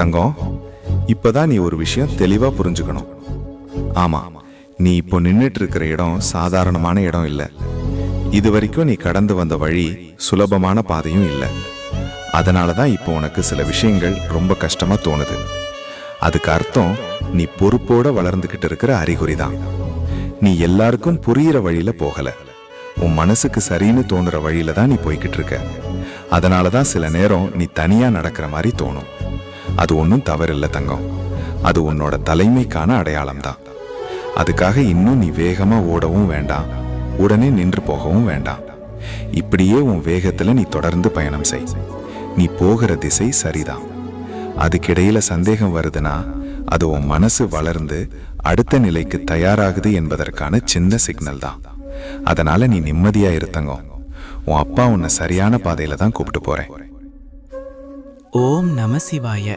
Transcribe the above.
தங்கம், இப்பதான் நீ ஒரு விஷயம் தெளிவா புரிஞ்சுக்கணும். ஆமா, நீ இப்போ நின்னுட்டு இருக்கிற இடம் சாதாரணமான இடம் இல்ல. இது வரைக்கும் நீ கடந்து வந்த வழி சுலபமான பாதையும் இல்ல. அதனாலதான் இப்போ உனக்கு சில விஷயங்கள் ரொம்ப கஷ்டமா தோணுது. அதுக்கு அர்த்தம் நீ பொறுப்போட வளர்ந்துகிட்டு இருக்கிற அறிகுறிதான். நீ எல்லாருக்கும் புரியிற வழியில போகல, உன் மனசுக்கு சரின்னு தோணுற வழியில தான் நீ போய்கிட்டு இருக்க. அதனாலதான் சில நேரம் நீ தனியா நடக்கிற மாதிரி தோணும். அது ஒன்றும் தவறில்லை தங்கம், அது உன்னோட தலைமைக்கான அடையாளம் தான். அதுக்காக இன்னும் நீ வேகமா ஓடவும் வேண்டாம், உடனே நின்று போகவும் வேண்டாம். இப்படியே உன் வேகத்துல நீ தொடர்ந்து பயணம் செய். நீ போகிற திசை சரிதான். அதுக்கிடையில சந்தேகம் வருதுன்னா அது உன் மனசு வளர்ந்து அடுத்த நிலைக்கு தயாராகுது என்பதற்கான சின்ன சிக்னல் தான். அதனால நீ நிம்மதியா இருத்தங்கம். உன் அப்பா உன்னை சரியான பாதையில தான் கூப்பிட்டு போறேன். ஓம் நம சிவாய.